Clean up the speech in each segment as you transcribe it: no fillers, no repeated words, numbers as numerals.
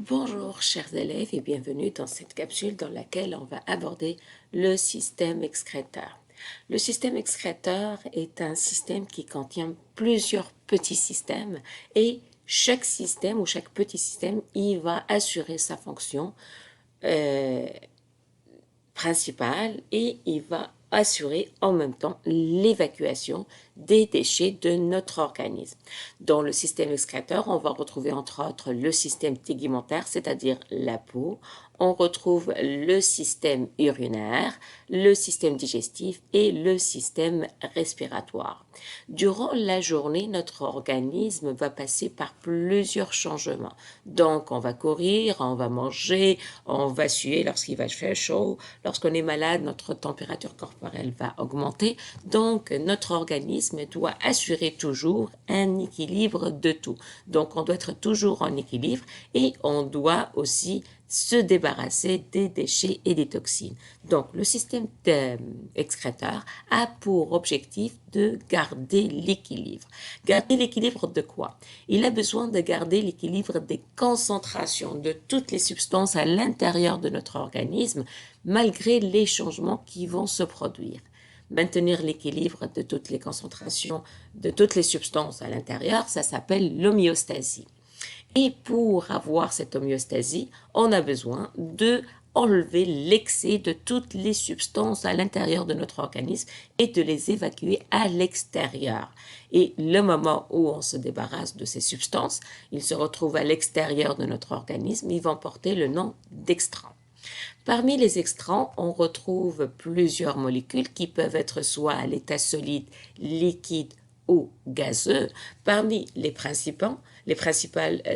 Bonjour chers élèves et bienvenue dans cette capsule dans laquelle on va aborder le système excréteur. Le système excréteur est un système qui contient plusieurs petits systèmes et chaque système ou chaque petit système, il va assurer sa fonction principale et il va assurer en même temps l'évacuation des déchets de notre organisme. Dans le système excréteur, on va retrouver entre autres le système tegumentaire, c'est-à-dire la peau. On retrouve le système urinaire, le système digestif et le système respiratoire. Durant la journée, notre organisme va passer par plusieurs changements. Donc, on va courir, on va manger, on va suer lorsqu'il va faire chaud. Lorsqu'on est malade, notre température corporelle va augmenter. Donc, notre organisme doit assurer toujours un équilibre de tout. Donc, on doit être toujours en équilibre et on doit aussi se débarrasser des déchets et des toxines. Donc, le système excréteur a pour objectif de garder l'équilibre. Garder l'équilibre de quoi? Il a besoin de garder l'équilibre des concentrations de toutes les substances à l'intérieur de notre organisme, malgré les changements qui vont se produire. Maintenir l'équilibre de toutes les concentrations, de toutes les substances à l'intérieur, ça s'appelle l'homéostasie. Et pour avoir cette homéostasie, on a besoin de enlever l'excès de toutes les substances à l'intérieur de notre organisme et de les évacuer à l'extérieur. Et le moment où on se débarrasse de ces substances, ils se retrouvent à l'extérieur de notre organisme, ils vont porter le nom d'extrants. Parmi les extrants, on retrouve plusieurs molécules qui peuvent être soit à l'état solide, liquide ou gazeux. Parmi les principaux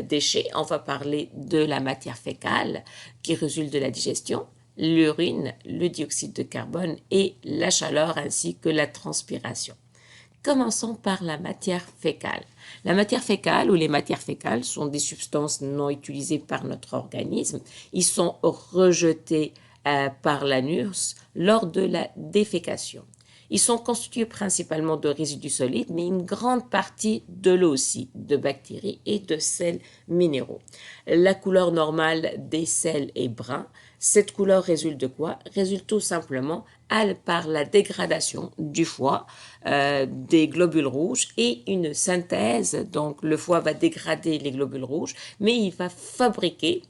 déchets, on va parler de la matière fécale qui résulte de la digestion, l'urine, le dioxyde de carbone et la chaleur ainsi que la transpiration. Commençons par la matière fécale. La matière fécale ou les matières fécales sont des substances non utilisées par notre organisme. Ils sont rejetés par l'anus lors de la défécation. Ils sont constitués principalement de résidus solides, mais une grande partie de l'eau aussi, de bactéries et de sels minéraux. La couleur normale des sels est brun. Cette couleur résulte de quoi? Résulte tout simplement par la dégradation du foie, des globules rouges et une synthèse. Donc le foie va dégrader les globules rouges, mais il va fabriquer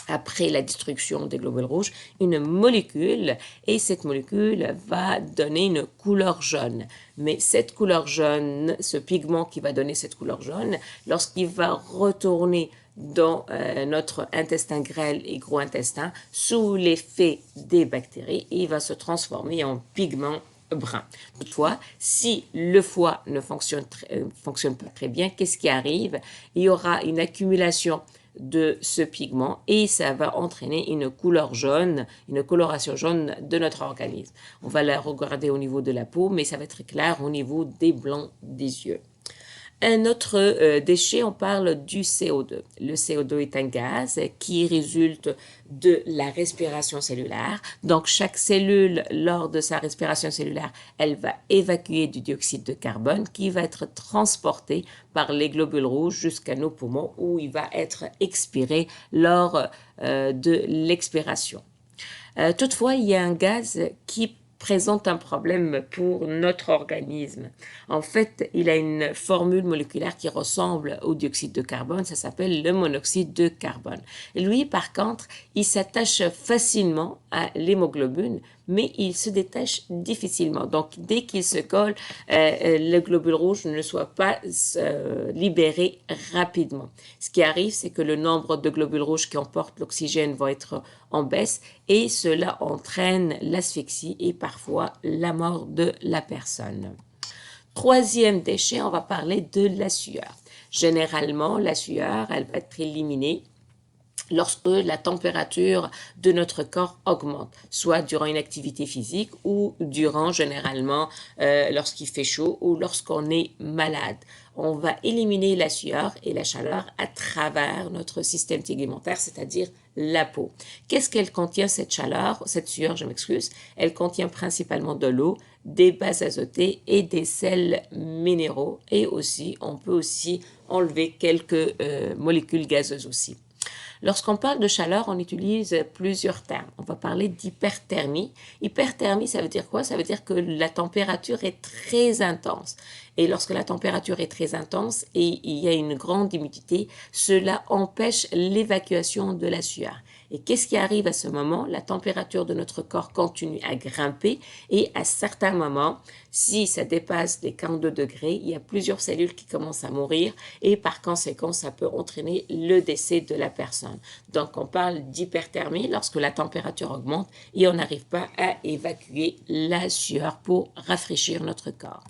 après la destruction des globules rouges, une molécule et cette molécule va donner une couleur jaune. Mais cette couleur jaune, ce pigment qui va donner cette couleur jaune, lorsqu'il va retourner dans notre intestin grêle et gros intestin, sous l'effet des bactéries, il va se transformer en pigment brun. Toutefois, si le foie ne fonctionne pas très bien, qu'est-ce qui arrive? Il y aura une accumulation de ce pigment et ça va entraîner une couleur jaune, une coloration jaune de notre organisme. On va la regarder au niveau de la peau, mais ça va être clair au niveau des blancs des yeux. Un autre déchet, on parle du CO2. Le CO2 est un gaz qui résulte de la respiration cellulaire. Donc, chaque cellule, lors de sa respiration cellulaire, elle va évacuer du dioxyde de carbone qui va être transporté par les globules rouges jusqu'à nos poumons où il va être expiré lors de l'expiration. Toutefois, il y a un gaz qui présente un problème pour notre organisme. En fait, il a une formule moléculaire qui ressemble au dioxyde de carbone, ça s'appelle le monoxyde de carbone. Et lui, par contre, il s'attache facilement à l'hémoglobine, mais il se détache difficilement. Donc, dès qu'il se colle, le globule rouge ne soit pas libéré rapidement. Ce qui arrive, c'est que le nombre de globules rouges qui emportent l'oxygène va être en baisse et cela entraîne l'asphyxie et parfois la mort de la personne. Troisième déchet, on va parler de la sueur. Généralement, la sueur, elle va être éliminée lorsque la température de notre corps augmente, soit durant une activité physique ou durant généralement lorsqu'il fait chaud ou lorsqu'on est malade. On va éliminer la sueur et la chaleur à travers notre système tegumentaire, c'est-à-dire la peau. Qu'est-ce qu'elle contient cette chaleur, cette sueur, je m'excuse? Elle contient principalement de l'eau, des bases azotées et des sels minéraux et aussi, on peut aussi enlever quelques molécules gazeuses aussi. Lorsqu'on parle de chaleur, on utilise plusieurs termes. On va parler d'hyperthermie. Hyperthermie, ça veut dire quoi? Ça veut dire que la température est très intense. Et lorsque la température est très intense et il y a une grande humidité, cela empêche l'évacuation de la sueur. Et qu'est-ce qui arrive à ce moment? La température de notre corps continue à grimper et à certains moments, si ça dépasse les 42 degrés, il y a plusieurs cellules qui commencent à mourir et par conséquent, ça peut entraîner le décès de la personne. Donc, on parle d'hyperthermie lorsque la température augmente et on n'arrive pas à évacuer la sueur pour rafraîchir notre corps.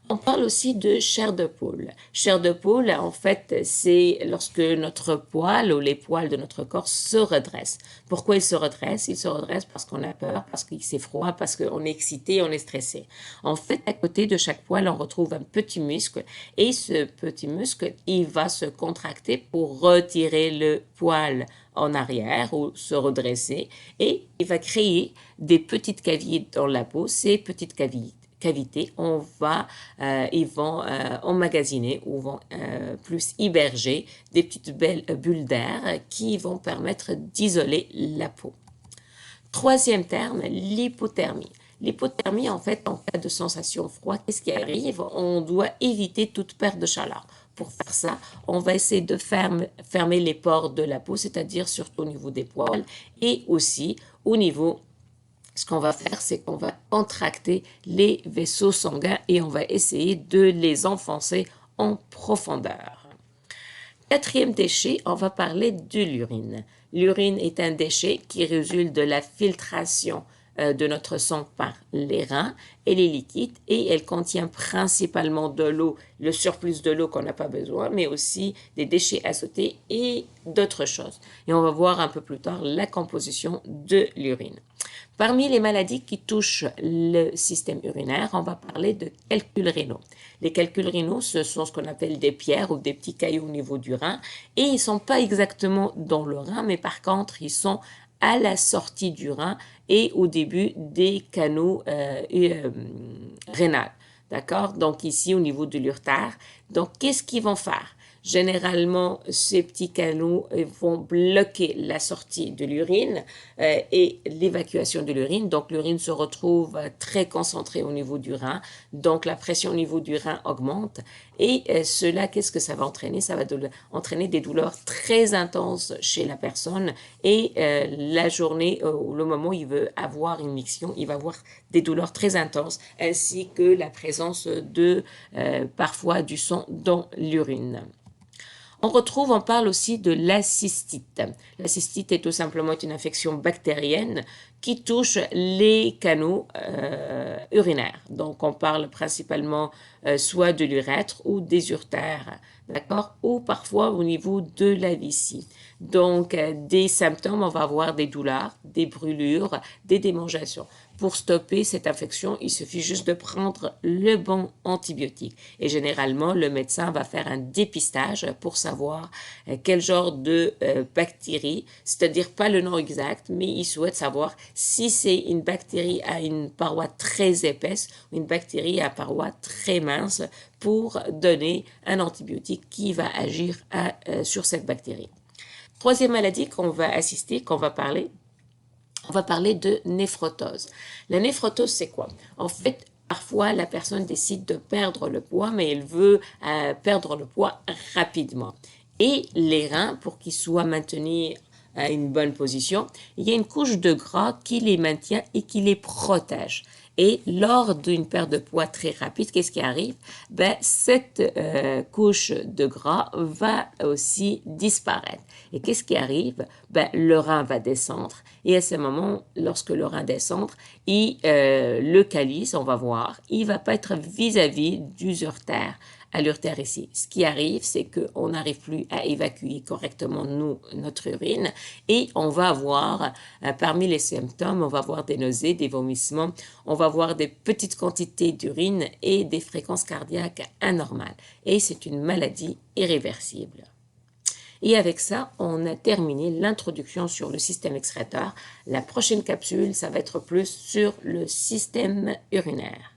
On parle aussi de chair de poule. Chair de poule, en fait, c'est lorsque notre poil ou les poils de notre corps se redressent. Pourquoi ils se redressent? Ils se redressent parce qu'on a peur, parce qu'il fait froid, parce qu'on est excité, on est stressé. En fait, à côté de chaque poil, on retrouve un petit muscle et ce petit muscle, il va se contracter pour retirer le poil en arrière ou se redresser et il va créer des petites cavités dans la peau. Ces petites cavités, ils vont emmagasiner ou vont plus héberger des petites belles bulles d'air qui vont permettre d'isoler la peau. Troisième terme, l'hypothermie. L'hypothermie, en fait, en cas de sensation froide, qu'est-ce qui arrive? On doit éviter toute perte de chaleur. Pour faire ça, on va essayer de fermer les pores de la peau, c'est-à-dire surtout au niveau des poils et aussi au niveau. Ce qu'on va faire, c'est qu'on va contracter les vaisseaux sanguins et on va essayer de les enfoncer en profondeur. Quatrième déchet, on va parler de l'urine. L'urine est un déchet qui résulte de la filtration de notre sang par les reins et les liquides et elle contient principalement de l'eau, le surplus de l'eau qu'on n'a pas besoin, mais aussi des déchets azotés et d'autres choses. Et on va voir un peu plus tard la composition de l'urine. Parmi les maladies qui touchent le système urinaire, on va parler de calculs rénaux. Les calculs rénaux, ce sont ce qu'on appelle des pierres ou des petits cailloux au niveau du rein et ils ne sont pas exactement dans le rein, mais par contre, ils sont à la sortie du rein et au début des canaux rénaux. D'accord? Donc ici, au niveau de l'urtère. Donc, qu'est-ce qu'ils vont faire? Généralement, ces petits canaux vont bloquer la sortie de l'urine et l'évacuation de l'urine. Donc, l'urine se retrouve très concentrée au niveau du rein. Donc, la pression au niveau du rein augmente. Et cela, qu'est-ce que ça va entraîner? Ça va entraîner des douleurs très intenses chez la personne. Et la journée, le moment où il veut avoir une miction, il va avoir des douleurs très intenses, ainsi que la présence de parfois du sang dans l'urine. On parle aussi de la cystite. La cystite est tout simplement une infection bactérienne qui touche les canaux urinaires. Donc, on parle principalement soit de l'urètre ou des urtères, d'accord, ou parfois au niveau de la vessie. Donc, des symptômes, on va avoir des douleurs, des brûlures, des démangeations. Pour stopper cette infection, il suffit juste de prendre le bon antibiotique. Et généralement, le médecin va faire un dépistage pour savoir quel genre de bactérie, c'est-à-dire pas le nom exact, mais il souhaite savoir si c'est une bactérie à une paroi très épaisse ou une bactérie à paroi très mince pour donner un antibiotique qui va agir sur cette bactérie. Troisième maladie qu'on va parler, on va parler de néphrotose. La néphrotose, c'est quoi? En fait, parfois, la personne décide de perdre le poids, mais elle veut perdre le poids rapidement. Et les reins, pour qu'ils soient maintenus à une bonne position, il y a une couche de gras qui les maintient et qui les protège. Et lors d'une perte de poids très rapide, qu'est-ce qui arrive? Cette couche de gras va aussi disparaître. Et qu'est-ce qui arrive? Le rein va descendre. Et à ce moment, lorsque le rein descend, le calice, on va voir, il va pas être vis-à-vis du urtère. À l'urtère ici. Ce qui arrive, c'est qu'on n'arrive plus à évacuer correctement notre urine et on va avoir, parmi les symptômes, on va avoir des nausées, des vomissements, on va avoir des petites quantités d'urine et des fréquences cardiaques anormales. Et c'est une maladie irréversible. Et avec ça, on a terminé l'introduction sur le système excréteur. La prochaine capsule, ça va être plus sur le système urinaire.